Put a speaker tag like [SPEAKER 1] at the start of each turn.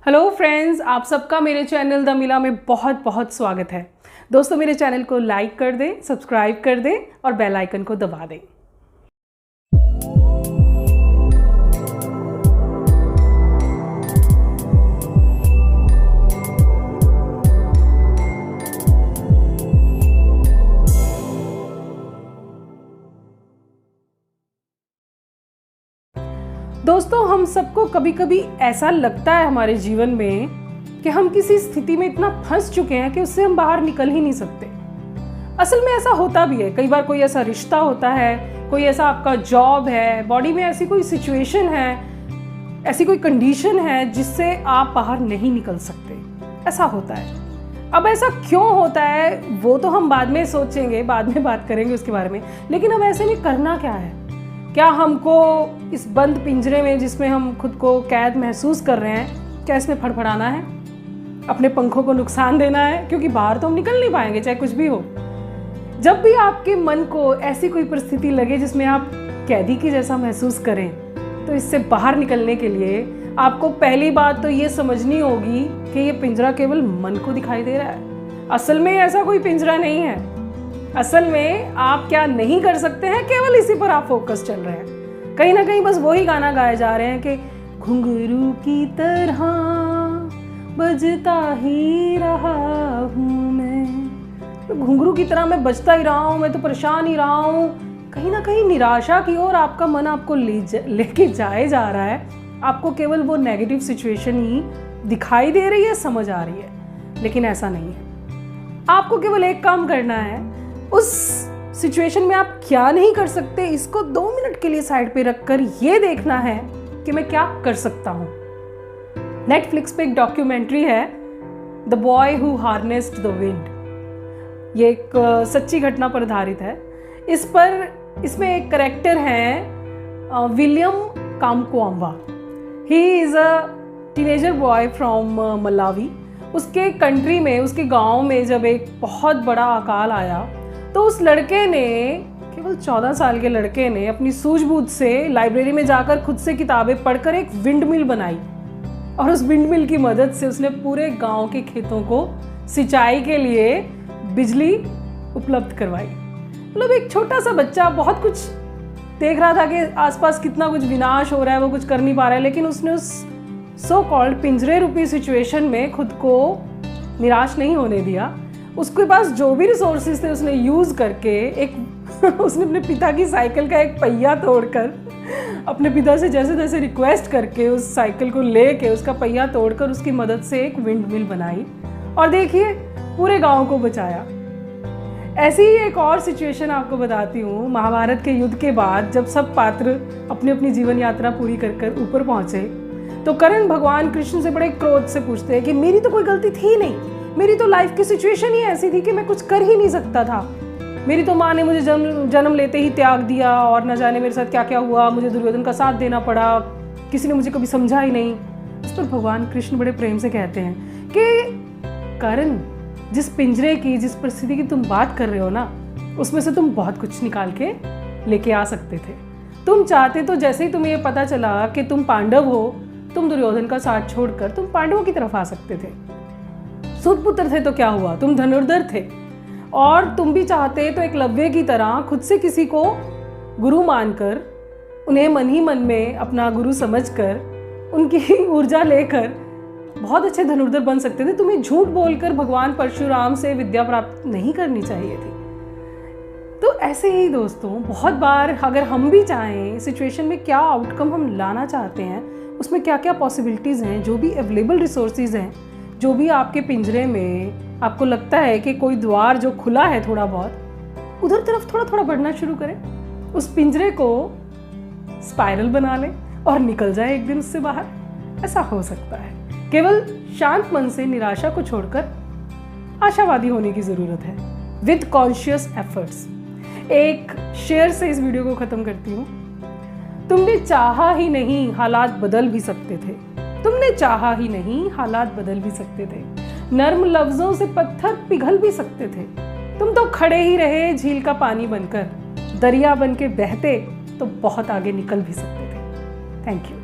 [SPEAKER 1] Hello friends, आप सबका मेरे चैनल द मिला में बहुत बहुत स्वागत है। दोस्तों, मेरे चैनल को लाइक कर दें, सब्सक्राइब कर दें और बेल आइकन को दबा दें। दोस्तों, हम सबको कभी कभी ऐसा लगता है हमारे जीवन में कि हम किसी स्थिति में इतना फंस चुके हैं कि उससे हम बाहर निकल ही नहीं सकते। असल में ऐसा होता भी है। कई बार कोई ऐसा रिश्ता होता है, कोई ऐसा आपका जॉब है, बॉडी में ऐसी कोई सिचुएशन है, ऐसी कोई कंडीशन है जिससे आप बाहर नहीं निकल सकते। ऐसा होता है। अब ऐसा क्यों होता है वो तो हम बाद में सोचेंगे, बाद में बात करेंगे उसके बारे में। लेकिन अब ऐसे में करना क्या है? क्या हमको इस बंद पिंजरे में जिसमें हम खुद को कैद महसूस कर रहे हैं, क्या इसमें फड़फड़ाना है, अपने पंखों को नुकसान देना है? क्योंकि बाहर तो हम निकल नहीं पाएंगे चाहे कुछ भी हो। जब भी आपके मन को ऐसी कोई परिस्थिति लगे जिसमें आप कैदी की जैसा महसूस करें, तो इससे बाहर निकलने के लिए आपको पहली बात तो ये समझनी होगी कि ये पिंजरा केवल मन को दिखाई दे रहा है। असल में ऐसा कोई पिंजरा नहीं है। असल में आप क्या नहीं कर सकते हैं, केवल इसी पर आप फोकस चल रहे हैं। कहीं ना कहीं बस वही गाना गाए जा रहे हैं कि घुंघरू की तरह बजता ही रहा हूँ मैं। तो घुंघरू की तरह मैं बजता ही रहा हूँ, मैं तो परेशान ही रहा हूँ। कहीं ना कहीं निराशा की ओर आपका मन आपको लेके जाए जा रहा है। आपको केवल वो नेगेटिव सिचुएशन ही दिखाई दे रही है, समझ आ रही है, लेकिन ऐसा नहीं है। आपको केवल एक काम करना है। उस सिचुएशन में आप क्या नहीं कर सकते, इसको 2 मिनट के लिए साइड पे रखकर ये देखना है कि मैं क्या कर सकता हूँ। नेटफ्लिक्स पे एक डॉक्यूमेंट्री है, the boy who harnessed the wind. ये एक सच्ची घटना पर आधारित है। इसमें एक करेक्टर है William Kamkwamba. He is a teenager boy from Malawi. उसके कंट्री में, उसके गांव में जब एक बहुत बड़ा अकाल आया तो उस लड़के ने, केवल 14 साल के लड़के ने, अपनी सूझबूझ से लाइब्रेरी में जाकर खुद से किताबें पढ़कर एक विंड मिल बनाई और उस विंड मिल की मदद से उसने पूरे गांव के खेतों को सिंचाई के लिए बिजली उपलब्ध करवाई। मतलब एक छोटा सा बच्चा बहुत कुछ देख रहा था कि आसपास कितना कुछ विनाश हो रहा है, वो कुछ कर नहीं पा रहा है, लेकिन उसने उस सो कॉल्ड पिंजरे रूपी सिचुएशन में खुद को निराश नहीं होने दिया। उसके पास जो भी रिसोर्सेज थे उसने यूज़ करके उसने अपने पिता की साइकिल का एक पहिया तोड़कर, अपने पिता से जैसे तैसे रिक्वेस्ट करके उस साइकिल को लेके उसका पहिया तोड़कर उसकी मदद से एक विंड मिल बनाई और देखिए पूरे गांव को बचाया। ऐसी ही एक और सिचुएशन आपको बताती हूँ। महाभारत के युद्ध के बाद जब सब पात्र अपनी अपनी जीवन यात्रा पूरी कर ऊपर पहुँचे तो कर्ण भगवान कृष्ण से बड़े क्रोध से पूछते हैं कि मेरी तो कोई गलती थी नहीं, मेरी तो लाइफ की सिचुएशन ही ऐसी थी कि मैं कुछ कर ही नहीं सकता था। मेरी तो माँ ने मुझे जन्म लेते ही त्याग दिया और न जाने मेरे साथ क्या क्या हुआ, मुझे दुर्योधन का साथ देना पड़ा, किसी ने मुझे कभी समझा ही नहीं। इस पर भगवान कृष्ण बड़े प्रेम से कहते हैं कि कर्ण, जिस पिंजरे की, जिस परिस्थिति की तुम बात कर रहे हो ना, उसमें से तुम बहुत कुछ निकाल के लेके आ सकते थे। तुम चाहते तो जैसे ही तुम्हें ये पता चला कि तुम पांडव हो, तुम दुर्योधन का साथ छोड़कर तुम पांडवों की तरफ आ सकते थे। सुतपुत्र थे तो क्या हुआ, तुम धनुर्धर थे। और तुम भी चाहते तो एकलव्य की तरह खुद से किसी को गुरु मानकर, उन्हें मन ही मन में अपना गुरु समझकर, उनकी ऊर्जा लेकर बहुत अच्छे धनुर्धर बन सकते थे। तुम्हें झूठ बोलकर भगवान परशुराम से विद्या प्राप्त नहीं करनी चाहिए थी। तो ऐसे ही दोस्तों, बहुत बार अगर हम भी चाहें सिचुएशन में क्या आउटकम हम लाना चाहते हैं, उसमें क्या क्या पॉसिबिलिटीज़ हैं, जो भी अवेलेबल रिसोर्सेज हैं, जो भी आपके पिंजरे में आपको लगता है कि कोई द्वार जो खुला है थोड़ा बहुत, उधर तरफ थोड़ा थोड़ा बढ़ना शुरू करें। उस पिंजरे को स्पाइरल बना लें और निकल जाए एक दिन उससे बाहर। ऐसा हो सकता है। केवल शांत मन से निराशा को छोड़कर आशावादी होने की ज़रूरत है, विद कॉन्शियस एफर्ट्स। एक शेयर से इस वीडियो को ख़त्म करती हूँ। तुमने चाहा ही नहीं, हालात बदल भी सकते थे। तुमने चाहा ही नहीं, हालात बदल भी सकते थे। नर्म लफ्जों से पत्थर पिघल भी सकते थे। तुम तो खड़े ही रहे झील का पानी बनकर, दरिया बन के बहते तो बहुत आगे निकल भी सकते थे। Thank you.